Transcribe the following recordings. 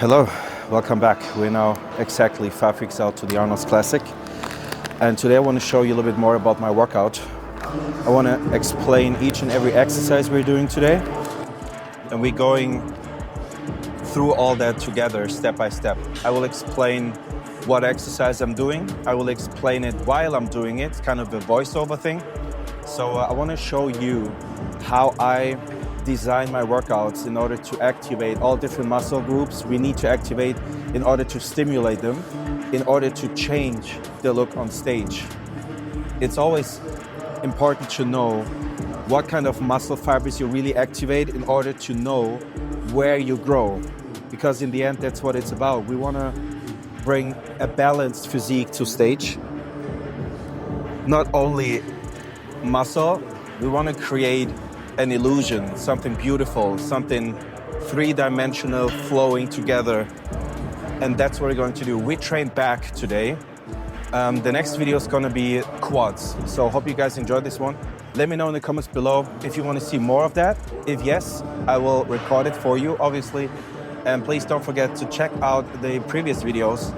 Hello, welcome back. We're now exactly 5 weeks out to the Arnold's Classic. And today I want to show you a little bit more about my workout. I want to explain each and every exercise we're doing today. And we're going through all that together, step by step. I will explain what exercise I'm doing. I will explain it while I'm doing it, kind of a voiceover thing. So I want to show you how I design my workouts in order to activate all different muscle groups we need to activate in order to stimulate them, in order to change the look on stage. It's always important to know what kind of muscle fibers you really activate in order to know where you grow. Because in the end, that's what it's about. We want to bring a balanced physique to stage. Not only muscle, we want to create an illusion, something beautiful, something three-dimensional flowing together. And that's what we're going to do. We trained back today. The next video is going to be quads. So hope you guys enjoyed this one. Let me know in the comments below if you want to see more of that. If yes, I will record it for you, obviously. And please don't forget to check out the previous videos.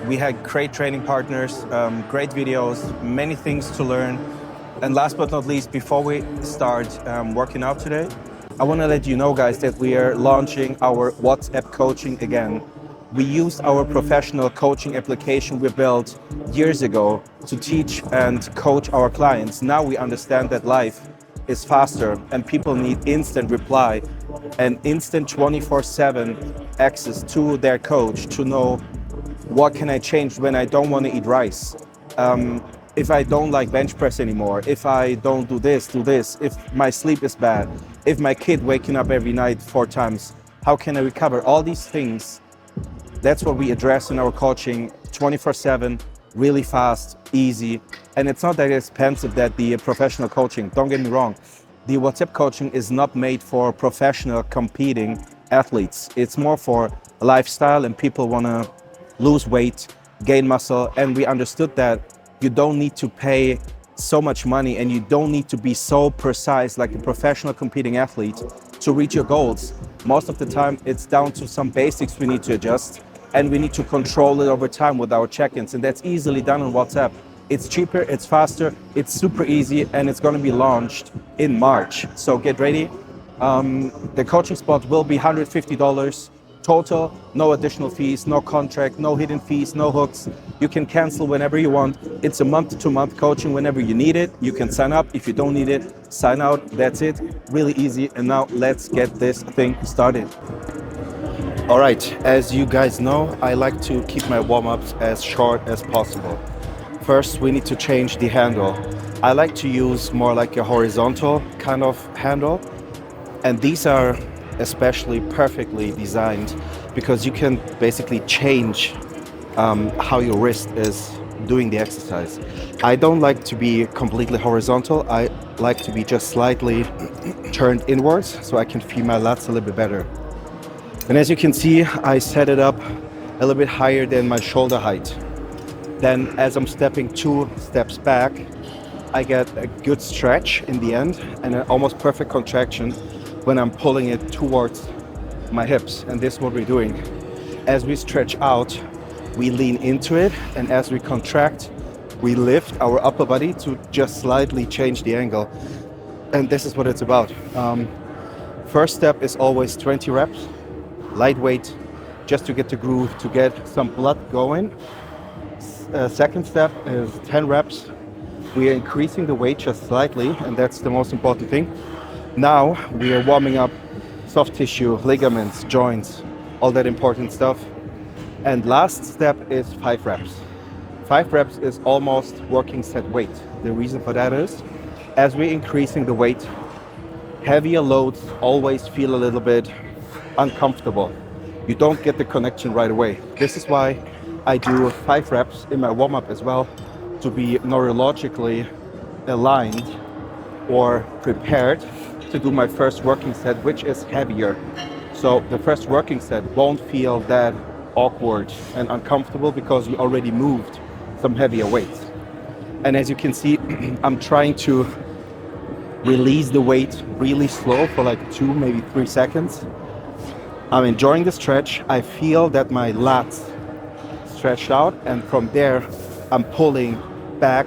We had great training partners, great videos, many things to learn. And last but not least, before we start working out today, I want to let you know, guys, that we are launching our WhatsApp coaching again. We used our professional coaching application we built years ago to teach and coach our clients. Now we understand that life is faster and people need instant reply and instant 24/7 access to their coach to know what can I change when I don't want to eat rice. If I don't like bench press anymore, if I don't do this, if my sleep is bad, if my kid waking up every night 4 times, how can I recover? All these things, that's what we address in our coaching 24/7, really fast, easy. And it's not that expensive that the professional coaching, don't get me wrong. The WhatsApp coaching is not made for professional competing athletes. It's more for lifestyle and people want to lose weight, gain muscle. And we understood that you don't need to pay so much money and you don't need to be so precise like a professional competing athlete to reach your goals. Most of the time, it's down to some basics we need to adjust and we need to control it over time with our check-ins. And that's easily done on WhatsApp. It's cheaper, it's faster, it's super easy, and it's going to be launched in March. So get ready. The coaching spot will be $150 total, no additional fees, no contract, no hidden fees, no hooks. You can cancel whenever you want. It's a month-to-month coaching whenever you need it. You can sign up. If you don't need it, sign out. That's it. Really easy. And now let's get this thing started. All right, as you guys know, I like to keep my warm-ups as short as possible. First, we need to change the handle. I like to use more like a horizontal kind of handle. And these are especially perfectly designed because you can basically change how your wrist is doing the exercise. I don't like to be completely horizontal. I like to be just slightly turned inwards so I can feel my lats a little bit better. And as you can see, I set it up a little bit higher than my shoulder height. Then as I'm stepping 2 steps back, I get a good stretch in the end and an almost perfect contraction when I'm pulling it towards my hips. And this is what we're doing. As we stretch out, we lean into it, and as we contract, we lift our upper body to just slightly change the angle. And this is what it's about. First step is always 20 reps, lightweight, just to get the groove, to get some blood going. Second step is 10 reps. We are increasing the weight just slightly, and that's the most important thing. Now we are warming up soft tissue, ligaments, joints, all that important stuff. And last step is 5 reps. 5 reps is almost working set weight. The reason for that is, as we're increasing the weight, heavier loads always feel a little bit uncomfortable. You don't get the connection right away. This is why I do 5 reps in my warm-up as well, to be neurologically aligned or prepared to do my first working set, which is heavier. So the first working set won't feel that awkward and uncomfortable because we already moved some heavier weights. And as you can see, I'm trying to release the weight really slow for like 2, maybe 3 seconds. I'm enjoying the stretch. I feel that my lats stretched out, and from there I'm pulling back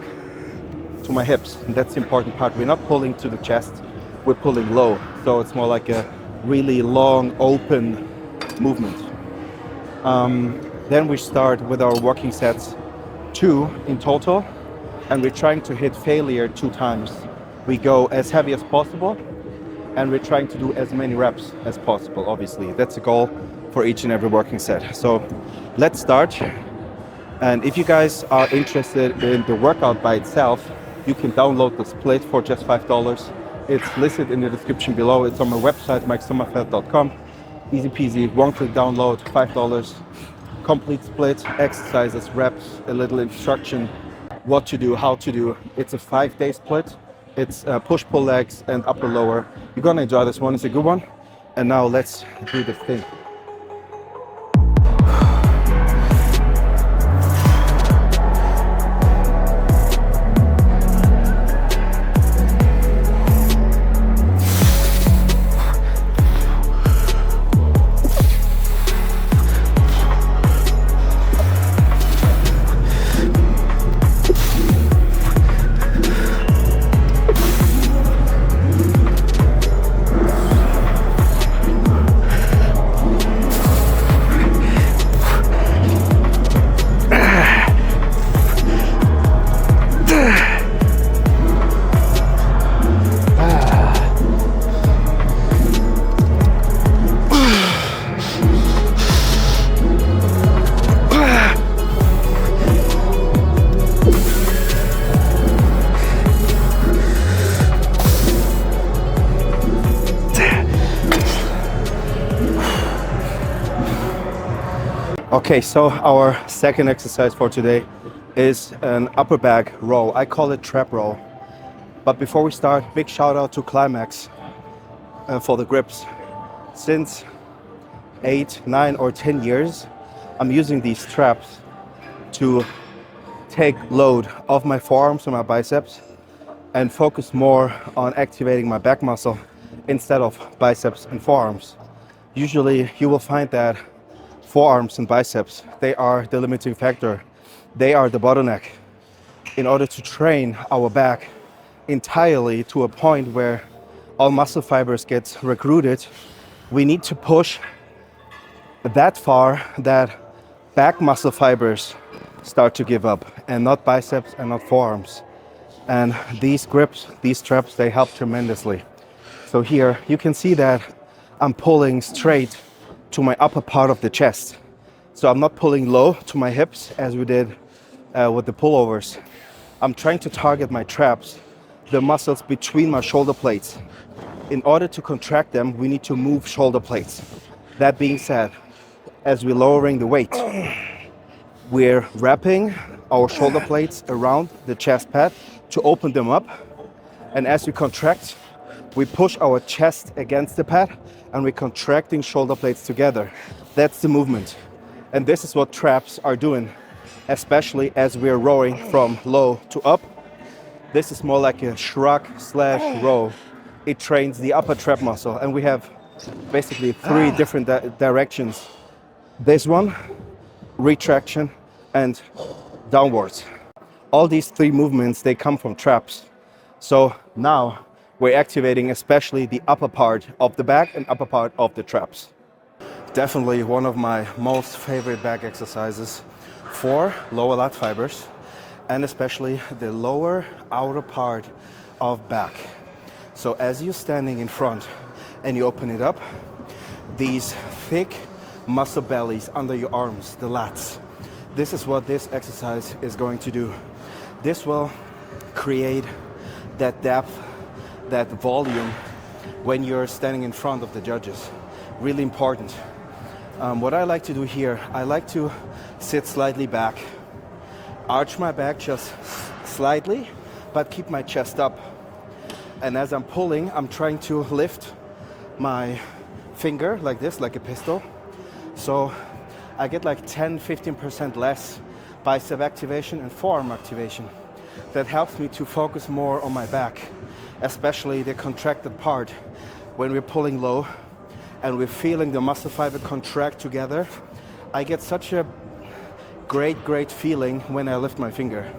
to my hips. And that's the important part. We're not pulling to the chest, we're pulling low. So it's more like a really long, open movement. Then we start with our working sets, 2 in total, and we're trying to hit failure 2 times. We go as heavy as possible, and we're trying to do as many reps as possible, obviously. That's the goal for each and every working set. So let's start. And if you guys are interested in the workout by itself, you can download the split for just $5. It's listed in the description below. It's on my website, mikesommerfeld.com. Easy peasy, one-click download, $5. Complete split, exercises, reps, a little instruction, what to do, how to do. It's a 5-day split. It's push-pull legs and upper-lower. You're gonna enjoy this one, it's a good one. And now let's do this thing. Okay, so our second exercise for today is an upper back row. I call it trap row. But before we start, big shout out to Climax for the grips. Since 8, 9 or 10 years, I'm using these straps to take load off my forearms and my biceps and focus more on activating my back muscle instead of biceps and forearms. Usually you will find that forearms and biceps, they are the limiting factor. They are the bottleneck. In order to train our back entirely to a point where all muscle fibers get recruited, we need to push that far that back muscle fibers start to give up, and not biceps and not forearms. And these grips, these straps, they help tremendously. So here you can see that I'm pulling straight to my upper part of the chest. So I'm not pulling low to my hips as we did with the pullovers. I'm trying to target my traps, the muscles between my shoulder blades. In order to contract them, we need to move shoulder blades. That being said, as we're lowering the weight, we're wrapping our shoulder blades around the chest pad to open them up. And as we contract, we push our chest against the pad and we're contracting shoulder blades together. That's the movement. And this is what traps are doing, especially as we're rowing from low to up. This is more like a shrug / row. It trains the upper trap muscle, and we have basically 3 different directions. This one, retraction, and downwards. All these 3 movements, they come from traps. So now we're activating especially the upper part of the back and upper part of the traps. Definitely one of my most favorite back exercises for lower lat fibers, and especially the lower outer part of back. So as you're standing in front and you open it up, these thick muscle bellies under your arms, the lats, this is what this exercise is going to do. This will create that depth, that volume when you're standing in front of the judges. Really important. What I like to do here, I like to sit slightly back, arch my back just slightly, but keep my chest up. And as I'm pulling, I'm trying to lift my finger like this, like a pistol. So I get like 10-15% less bicep activation and forearm activation. That helps me to focus more on my back, especially the contracted part when we're pulling low and we're feeling the muscle fiber contract together, I get such a great feeling when I lift my finger.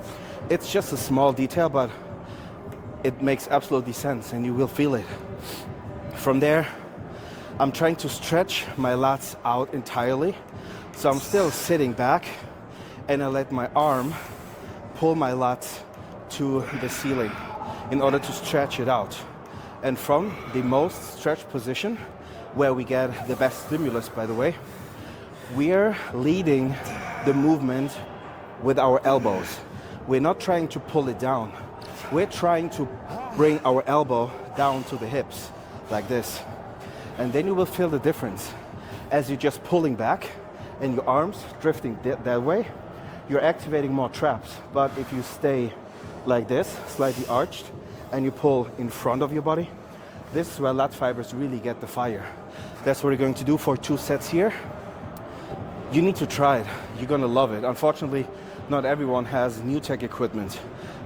It's just a small detail, but it makes absolutely sense and you will feel it. From there, I'm trying to stretch my lats out entirely. So I'm still sitting back and I let my arm pull my lats to the ceiling in order to stretch it out. And from the most stretched position, where we get the best stimulus, by the way, we're leading the movement with our elbows. We're not trying to pull it down. We're trying to bring our elbow down to the hips, like this. And then you will feel the difference. As you're just pulling back and your arms drifting that way, you're activating more traps. But if you stay like this, slightly arched, and you pull in front of your body, this is where lat fibers really get the fire. That's what we're going to do for 2 sets here. You need to try it. You're gonna love it. Unfortunately, not everyone has new tech equipment,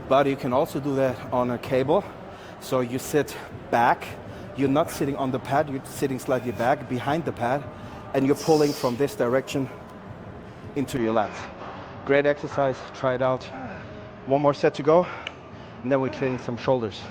but you can also do that on a cable. So you sit back, you're not sitting on the pad, you're sitting slightly back behind the pad, and you're pulling from this direction into your lats. Great exercise, try it out. 1 more set to go, and then we're training some shoulders.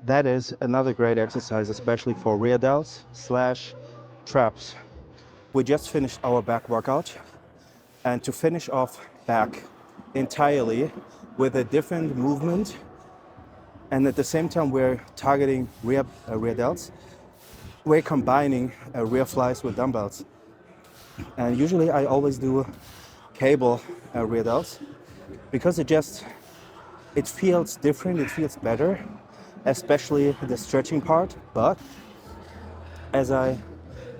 That is another great exercise, especially for rear delts / traps. We just finished our back workout, and to finish off back entirely with a different movement, and at the same time we're targeting rear delts, we're combining rear flies with dumbbells. And usually I always do cable rear delts because it feels different, it feels better, especially the stretching part. But as I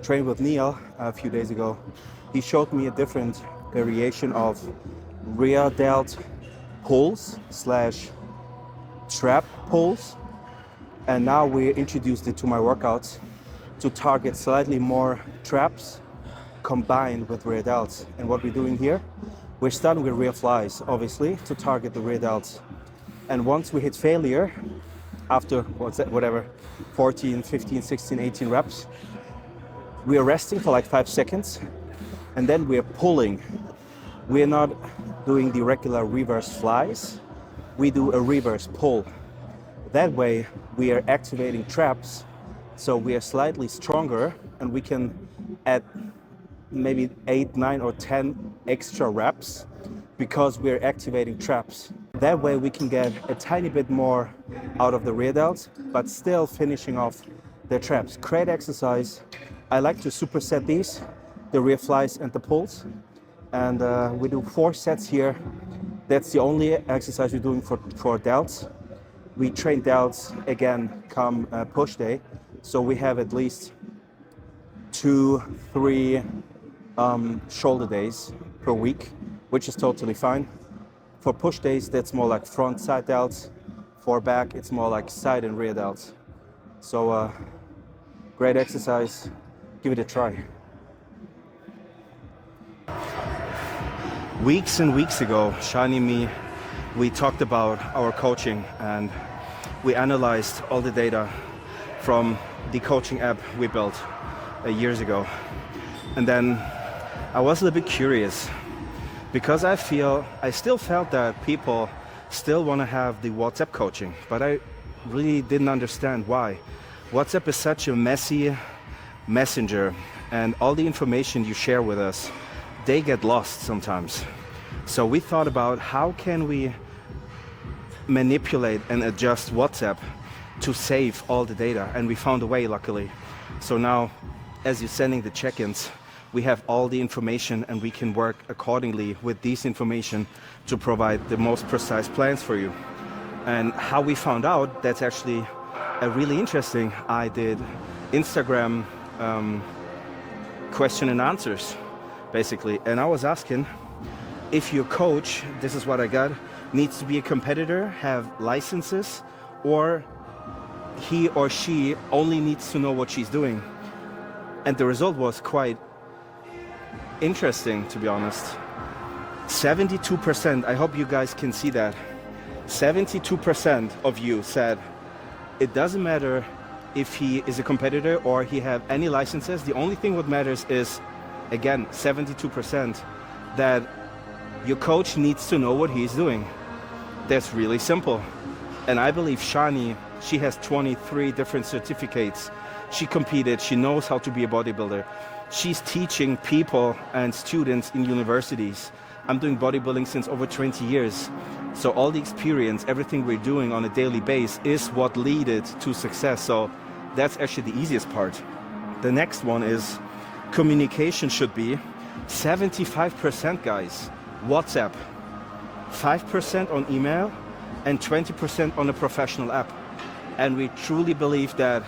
trained with Neil a few days ago, he showed me a different variation of rear delt pulls / trap pulls, and now we introduced it to my workouts to target slightly more traps combined with rear delts. And what we're doing here, we're starting with rear flies, obviously, to target the rear delts. And once we hit failure, after 14, 15, 16, 18 reps, we are resting for like 5 seconds, and then we are pulling. We are not doing the regular reverse flies, we do a reverse pull. That way we are activating traps, so we are slightly stronger, and we can add maybe 8, 9 or 10 extra reps because we're activating traps. That way we can get a tiny bit more out of the rear delts, but still finishing off the traps. Great exercise. I like to superset these, the rear flies and the pulls. And we do 4 sets here. That's the only exercise we're doing for delts. We train delts again come push day. So we have at least 2, 3 shoulder days per week, which is totally fine. For push days, that's more like front side delts. For back, it's more like side and rear delts. So great exercise, give it a try. Weeks and weeks ago, Shani and me, we talked about our coaching, and we analyzed all the data from the coaching app we built years ago. And then I was a little bit curious, because I still felt that people still want to have the WhatsApp coaching, but I really didn't understand why. WhatsApp is such a messy messenger, and all the information you share with us, they get lost sometimes. So we thought about how can we manipulate and adjust WhatsApp to save all the data, and we found a way, luckily. So now, as you're sending the check-ins, we have all the information, and we can work accordingly with this information to provide the most precise plans for you. And how we found out, that's actually really interesting. I did Instagram question and answers, basically. And I was asking if your coach, this is what I got, needs to be a competitor, have licenses, or he or she only needs to know what she's doing. And the result was quite interesting, to be honest. 72%, I hope you guys can see that. 72% of you said it doesn't matter if he is a competitor or he have any licenses. The only thing what matters is, again, 72%, that your coach needs to know what he's doing. That's really simple. And I believe Shani, she has 23 different certificates. She competed, she knows how to be a bodybuilder. She's teaching people and students in universities. I'm doing bodybuilding since over 20 years. So all the experience, everything we're doing on a daily basis is what led to success. So that's actually the easiest part. The next one is communication should be 75%, guys, WhatsApp, 5% on email, and 20% on a professional app. And we truly believe that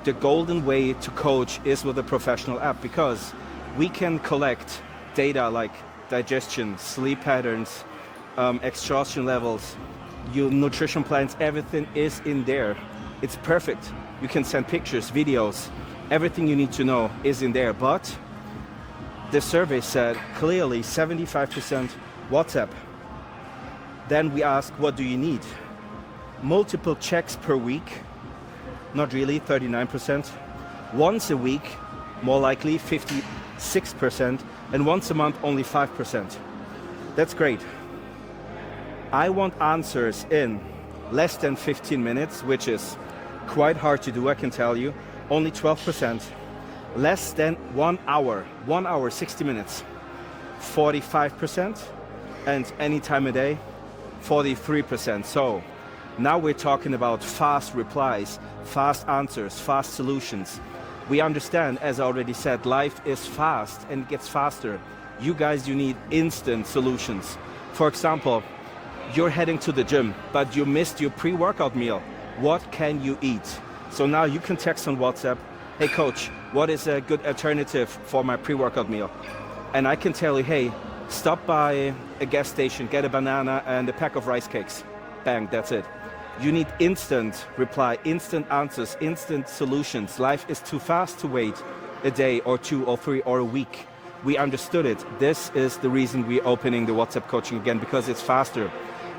the golden way to coach is with a professional app, because we can collect data like digestion, sleep patterns, exhaustion levels, your nutrition plans, everything is in there. It's perfect. You can send pictures, videos, everything you need to know is in there. But the survey said clearly 75% WhatsApp. Then we ask, what do you need? Multiple checks per week, not really, 39%. Once a week, more likely, 56%. And once a month, only 5%. That's great. I want answers in less than 15 minutes, which is quite hard to do, I can tell you. Only 12%. Less than 1 hour, 1 hour, 60 minutes, 45%. And any time of day, 43%. So now we're talking about fast replies, fast answers, fast solutions. We understand, as I already said, life is fast and it gets faster. You guys, you need instant solutions. For example, you're heading to the gym, but you missed your pre-workout meal. What can you eat? So now you can text on WhatsApp, hey coach, what is a good alternative for my pre-workout meal? And I can tell you, hey, stop by a gas station, get a banana and a pack of rice cakes. Bang, that's it. You need instant reply, instant answers, instant solutions. Life is too fast to wait a day or 2 or 3 or a week. We understood it. This is the reason we're opening the WhatsApp coaching again, because it's faster.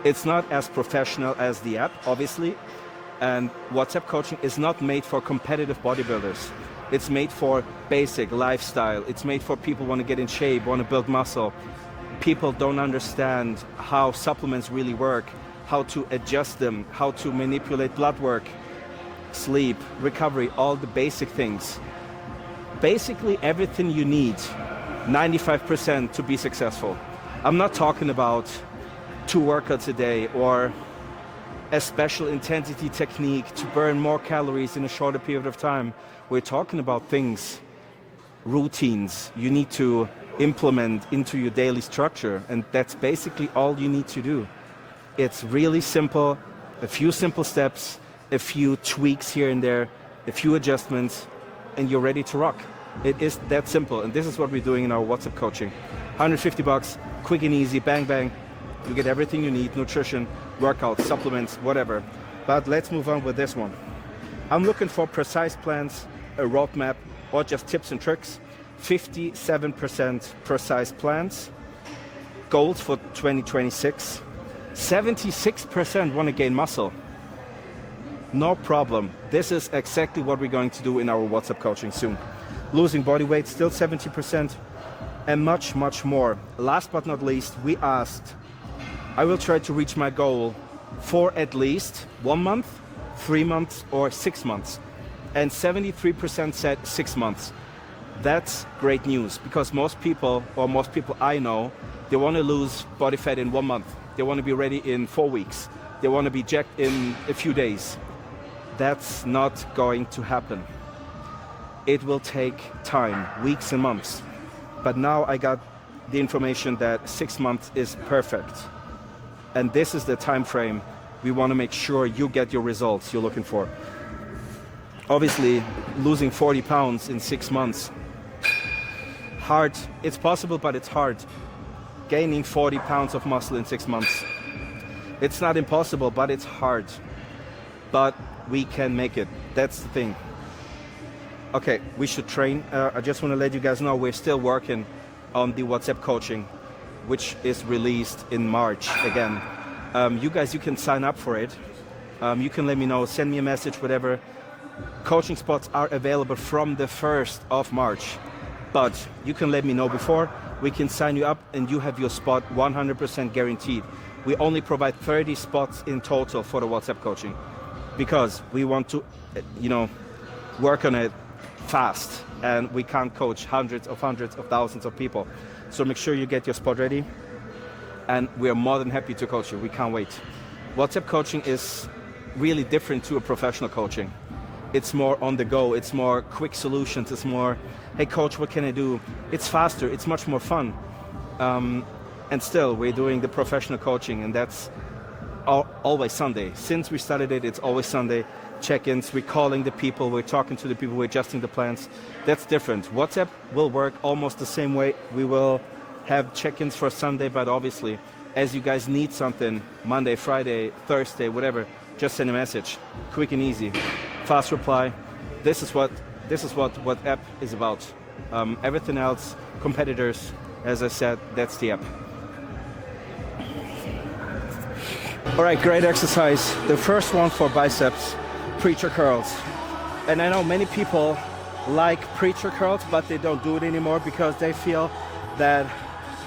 It's not as professional as the app, obviously. And WhatsApp coaching is not made for competitive bodybuilders. It's made for basic lifestyle. It's made for people who want to get in shape, want to build muscle. People don't understand how supplements really work, how to adjust them, how to manipulate blood work, sleep, recovery, all the basic things. Basically everything you need, 95% to be successful. I'm not talking about 2 workouts a day or a special intensity technique to burn more calories in a shorter period of time. We're talking about things, routines you need to implement into your daily structure, and that's basically all you need to do. It's really simple, a few simple steps, a few tweaks here and there, a few adjustments, and you're ready to rock. It is that simple, and this is what we're doing in our WhatsApp coaching. $150, quick and easy, bang, bang. You get everything you need, nutrition, workouts, supplements, whatever. But let's move on with this one. I'm looking for precise plans, a roadmap, or just tips and tricks. 57% precise plans, goals for 2026. 76% want to gain muscle. No problem. This is exactly what we're going to do in our WhatsApp coaching soon. Losing body weight, still 70%, and much, much more. Last but not least, we asked, I will try to reach my goal for at least 1 month, 3 months, or 6 months. And 73% said 6 months. That's great news, because most people I know, they want to lose body fat in 1 month. They want to be ready in 4 weeks. They want to be jacked in a few days. That's not going to happen. It will take time, weeks and months. But now I got the information that 6 months is perfect. And this is the time frame we want to make sure you get your results you're looking for. Obviously, losing 40 pounds in 6 months, hard. It's possible, but it's hard. Gaining 40 pounds of muscle in 6 months. It's not impossible, but it's hard. But we can make it. That's the thing. Okay, we should train. I just want to let you guys know we're still working on the WhatsApp coaching, which is released in March again. You guys, you can sign up for it. You can let me know, send me a message, whatever. Coaching spots are available from the 1st of March, but you can let me know before. We can sign you up and you have your spot 100% guaranteed. We only provide 30 spots in total for the WhatsApp coaching because we want to, work on it fast, and we can't coach hundreds of thousands of people. So make sure you get your spot ready, and we are more than happy to coach you. We can't wait. WhatsApp coaching is really different to a professional coaching. It's more on the go, it's more quick solutions, it's more, hey coach, what can I do? It's faster, it's much more fun. And still, we're doing the professional coaching, and that's always Sunday. Since we started it, it's always Sunday. Check-ins, we're calling the people, we're talking to the people, we're adjusting the plans. That's different. WhatsApp will work almost the same way. We will have check-ins for Sunday, but obviously, as you guys need something, Monday, Friday, Thursday, whatever, just send a message. Quick and easy. Fast reply. This is what WhatsApp is about. Everything else, competitors, as I said, that's the app. All right, great exercise. The first one for biceps, preacher curls. And I know many people like preacher curls, but they don't do it anymore because they feel that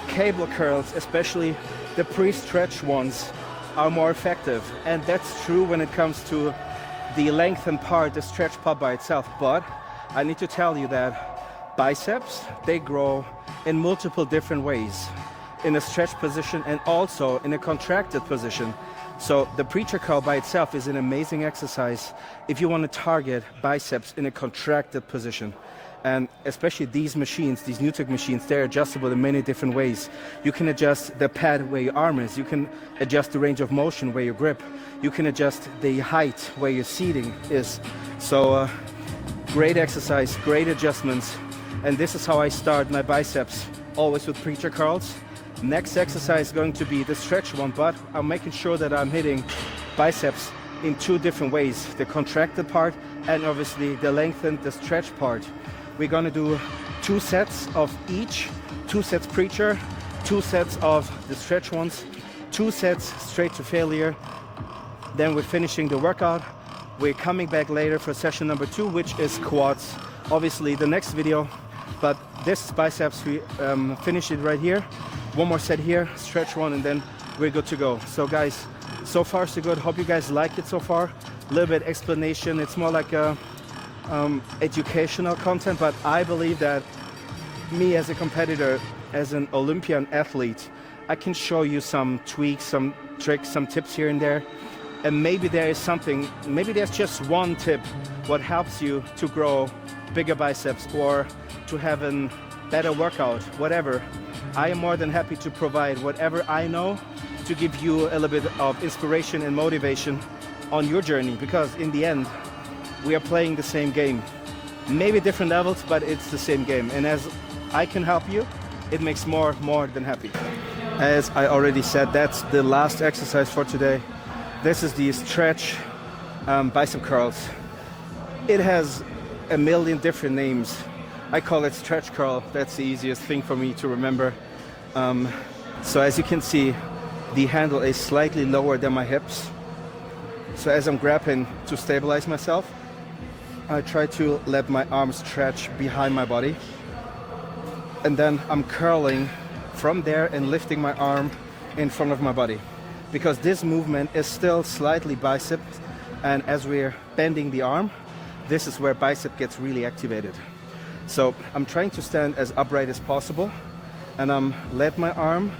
cable curls, especially the pre-stretch ones, are more effective. And that's true when it comes to the lengthened part, the stretch part by itself. But I need to tell you that biceps, they grow in multiple different ways, in a stretch position and also in a contracted position. So the preacher curl by itself is an amazing exercise if you want to target biceps in a contracted position. And especially these machines, these NewTek machines, they're adjustable in many different ways. You can adjust the pad where your arm is. You can adjust the range of motion where you grip. You can adjust the height where your seating is. So great exercise, great adjustments. And this is how I start my biceps, always with preacher curls. Next exercise is going to be the stretch one, but I'm making sure that I'm hitting biceps in two different ways, the contracted part and obviously the lengthened, the stretch part. We're going to do 2 sets of each, 2 sets preacher, 2 sets of the stretch ones, 2 sets straight to failure. Then we're finishing the workout. We're coming back later for session number 2, which is quads. Obviously the next video, but this is biceps. We finish it right here. One more set here, stretch one, and then we're good to go. So guys, so far so good. Hope you guys like it so far. A little bit explanation. It's more like a educational content, but I believe that me as a competitor, as an Olympian athlete, I can show you some tweaks, some tricks, some tips here and there. And maybe there is something, maybe there's just one tip what helps you to grow bigger biceps or to have a better workout, whatever. I am more than happy to provide whatever I know to give you a little bit of inspiration and motivation on your journey, because in the end, we are playing the same game. Maybe different levels, but it's the same game. And as I can help you, it makes more than happy. As I already said, that's the last exercise for today. This is the stretch bicep curls. It has a million different names. I call it stretch curl. That's the easiest thing for me to remember. So as you can see, the handle is slightly lower than my hips. So as I'm grabbing to stabilize myself, I try to let my arms stretch behind my body. And then I'm curling from there and lifting my arm in front of my body. Because this movement is still slightly bicep, and as we're bending the arm, this is where bicep gets really activated. So I'm trying to stand as upright as possible, and let my arm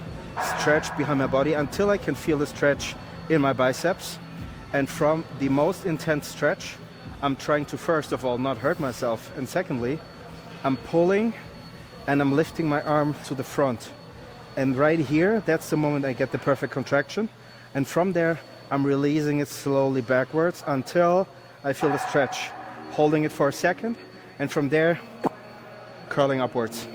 stretch behind my body until I can feel the stretch in my biceps. And from the most intense stretch, I'm trying to first of all not hurt myself, and secondly, I'm pulling and I'm lifting my arm to the front. And right here, that's the moment I get the perfect contraction. And from there, I'm releasing it slowly backwards until I feel the stretch, holding it for a second, and from there, curling upwards.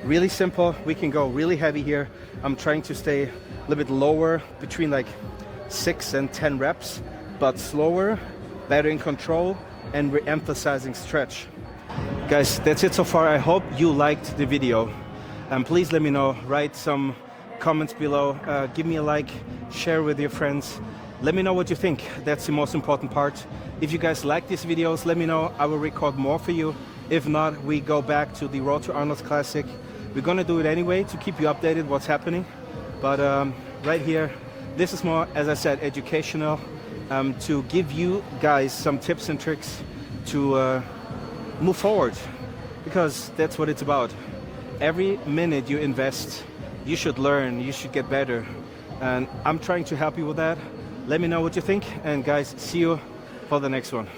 Really simple. We can go really heavy here. I'm trying to stay a little bit lower, between like 6 and 10 reps, but slower better in control, and re-emphasizing stretch. Guys, that's it so far. I hope you liked the video. Please let me know. Write some comments below. Give me a like. Share with your friends. Let me know what you think. That's the most important part. If you guys like these videos, let me know. I will record more for you. If not, we go back to the Road to Arnold's Classic. We're gonna do it anyway to keep you updated what's happening. But right here, this is more, as I said, educational, to give you guys some tips and tricks to move forward, because that's what it's about. Every minute you invest, you should learn, you should get better, and I'm trying to help you with that. Let me know what you think, and guys, see you for the next one.